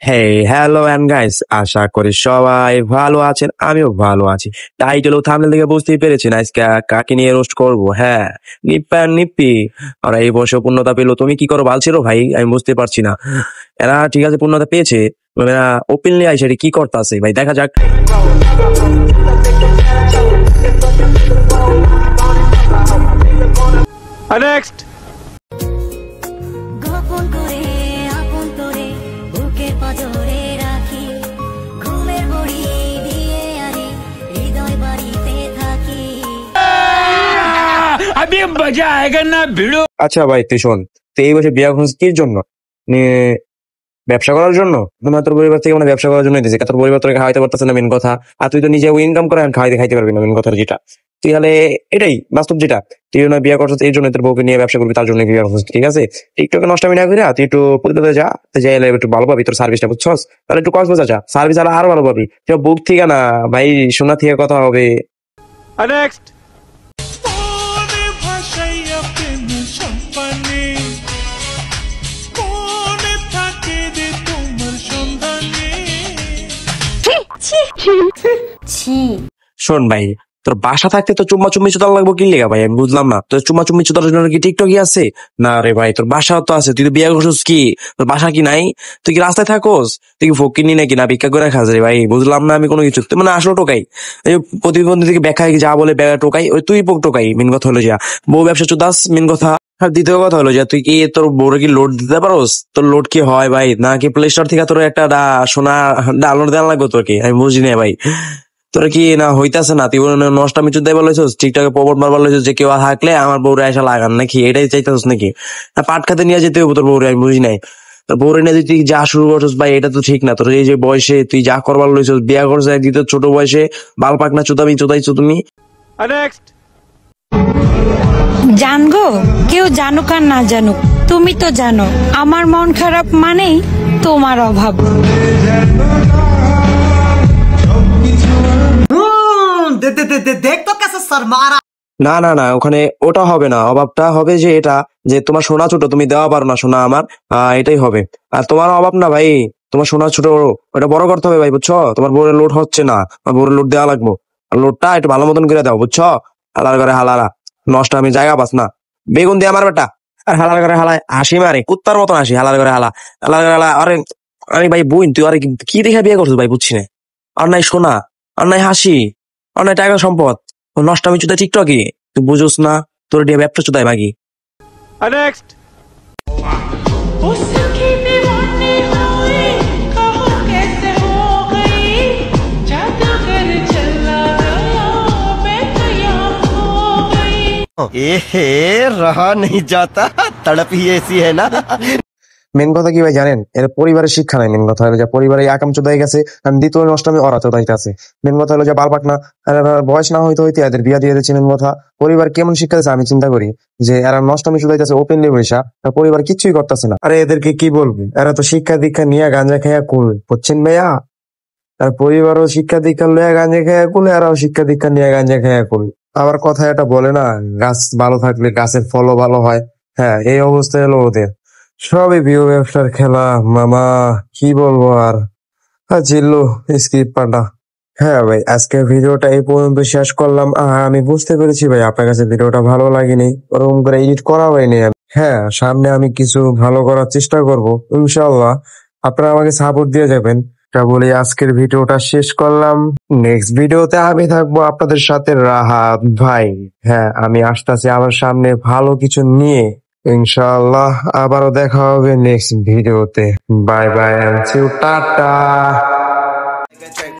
Hello and guys, আশা করি সবাই ভালো আছেন। আমিও ভালো আছি। টাইটেল ও থাম্বনেল দেখে বুঝতেই পেরেছেন আজকে কাকে নিয়ে রোস্ট করব। হ্যাঁ, নিপ্পা আর নিপ্পি। আর এই বয়সে পূর্ণতা পেলো, তুমি কি করো বালছিরো ভাই? আমি বুঝতে পারছি না। এরা ঠিক আছে পূর্ণতা পেয়েছে, এরা ওপেনলি আইসে কি করতেছে ভাই, দেখা যাক। নেক্সট গোপন করে আপন করে বুকের পাজরে রাখি, ঘুমের বড়ি দিয়ে আনি হৃদয় বাড়িতে থাকি। अभी मजा आएगा ना भिड़ो। আচ্ছা ভাই তুই শোন, তুই এই বয়সে বিয়ে করছিস কির জন্য? ব্যবসা করার জন্য? তোমার তোর পরিবার থেকে মানে ব্যবসা করার জন্য দিয়েছে, তোর পরিবার তোকে খাওয়াইতে পারতেছে না মেন কথা। আর তুই তো নিজে ইনকাম করে খাইতে পারবি না মেন কথা যেটা। তুই তাহলে এটাই বাস্তব যেটা, তুই না বিয়ে করছিস এই জন্য তোর বউকে নিয়ে ব্যবসা করবি, তার জন্য বিয়ে করছিস। ঠিক আছে, টিকটকে নষ্টামি না করে তুই একটু পরিবারে যা, যাই একটু ভালো পাবি তোর সার্ভিসটা, বুঝছস? তাহলে একটু কক্সবাজার যা, সার্ভিস আরো ভালো পাবি। বুক থেকে না ভাই, সোনা থেকে কথা হবে। নেক্সট শোন ভাই, তোর বাসা থাকতে তো চুম্মা চুম্মি চুদার লাগবো কি লেগা ভাই? আমি বুঝলাম না, তোর চুম্মা চুম্মি চুদার জন্য কি টিকটকই আছে? না রে ভাই, তোর বাসাও তো আছে, তুই তো বিয়ে করছিস কি? তোর বাসা কি নাই? তুই কি রাস্তায় থাকোস? তুই কি ফকিনি নাকি, না ভিক্ষা করে খাস রে ভাই? বুঝলাম না আমি কোনো কিছু। তুই মানে আসলে টোকাই, এই প্রতিবন্ধী থেকে ব্যাখ্যা যা বলে টোকাই, ওই তুই টোকাই। মেন কথা হলো যা বউ ব্যবসা চুদাস মেন কথা। আর দ্বিতীয় কথা হলো যে তুই কি তোর বউরে কি লোড দিতে পারোস? তোর লোড কি হয় ভাই? নাকি প্লে স্টোর থেকে তোর একটা সোনা ডাউনলোড দেওয়া লাগবে তোকে? আমি বুঝি না ভাই, তোরা কি না হইতাছে না? তুই নষ্ট আমি চুদাই বলেছিস, ঠিকঠাক প্রবট মারবার লইছিস যে কেউ থাকলে আমার বউরে এসে লাগান নাকি, এটাই চাইতেছিস নাকি? না পাট খাতে নিয়ে যেতে হবে তোর বউরে? আমি বুঝি নাই। তোর বউরে নিয়ে তুই যা শুরু করছিস ভাই, এটা তো ঠিক না। তোর এই যে বয়সে তুই যা করবার লইছিস, বিয়া করছিস দ্বিতীয় ছোট বয়সে, বাল পাক না চুদাইছো তুমি। নেক্সট জানগো, কেউ জানুক আর না জানুক, তুমি তো জানো আমার মন খারাপ মানেই তোমার অভাব। দেখ তো কেসে সর মারা। না না না, ওখানে ওটা হবে না। অভাবটা হবে যে এটা, যে তোমার সোনা ছোট, তুমি দেওয়া পারো না সোনা আমার, এটাই হবে। আর তোমার অভাব না ভাই, তোমার সোনা ছোট, ওটা বড় করতে হবে ভাই, বুঝছো? তোমার বউরে লোড হচ্ছে না, আমার বউরে লোড দেওয়া লাগবো। আর লোডটা একটু ভালো মতন করে দাও, বুঝছো? হালার করে হালারা নষ্ট, আমি জায়গা পাস না। বেগুন দিয়ে আমার বেটা, আর হালার করে হালায় হাসি মারে কুত্তার মতন হাসি, হালার করে হালা, হালার করে হালা। আরে আরে ভাই বোন, তুই আরে কি দেখে বিয়ে করছিস ভাই? বুঝছি না। আর নাই সোনা, আর নাই হাসি, আর নাই টাকা সম্পদ, নষ্ট আমি চুদাই টিকটকে। তুই বুঝোস না, তোর দিয়ে ব্যবসা চুদাই মাগি। নেক্সট रहा नहीं जाता, तड़प ही ऐसी है ना। মেন কথা কি ভাই জানেন, এর পরিবারের শিক্ষা নাই। মেন কথা হলো যে পরিবারে আকাম চোদাই গেছে, আর দ্বিতীয় নষ্টমী ওরা চোদাইতে আছে। মেন কথা হলো যে বালপাক না, বয়স না হইতে হইতে এদের বিয়া দিয়ে দিচ্ছে। মেন কথা পরিবার কেমন শিক্ষা দিচ্ছে আমি চিন্তা করি, যে এরা নষ্টমী চোদাইতেছে ওপেনলি বৈশা, পরিবার কিচ্ছুই করতেছে না। আরে এদেরকে কি বলবো, এরা তো শিক্ষা দীক্ষা নিয়ে গাঁজা খেয়া কুল, বুঝছেন ভাইয়া? তার পরিবারও শিক্ষা দীক্ষা লইয়া গাঁজা খেয়া কুল, এরাও শিক্ষা দীক্ষা নিয়ে গাঁজা খেয়া কুল। আবার কথা এটা বলে না, গাছ ভালো থাকলে গাছের ফলও ভালো হয়। হ্যাঁ, এই অবস্থা হলো ওদের। সবই বিয়ে ব্যবসার খেলা মামা, কি বলবো আর। জিল্লু স্ক্রিপ্ট পাল্টা। হ্যাঁ ভাই, আজকের ভিডিওটা এই পর্যন্ত শেষ করলাম। আমি বুঝতে পেরেছি ভাই আপনার কাছে ভিডিওটা ভালো লাগেনি, ওরকম করে এডিট করা হয়নি। হ্যাঁ, সামনে আমি কিছু ভালো করার চেষ্টা করব ইনশাল্লাহ, আপনারা আমাকে সাপোর্ট দিয়ে যাবেন। তা বলে আজকের ভিডিওটা শেষ করলাম। নেক্সট ভিডিওতে আমি থাকবো আপনাদের সাথে রাহাত ভাই। হ্যাঁ, আমি আসতেছি আমার সামনে ভালো কিছু নিয়ে ইনশাআল্লাহ। আবারও দেখা হবে নেক্সট ভিডিওতে। Bye bye, tata.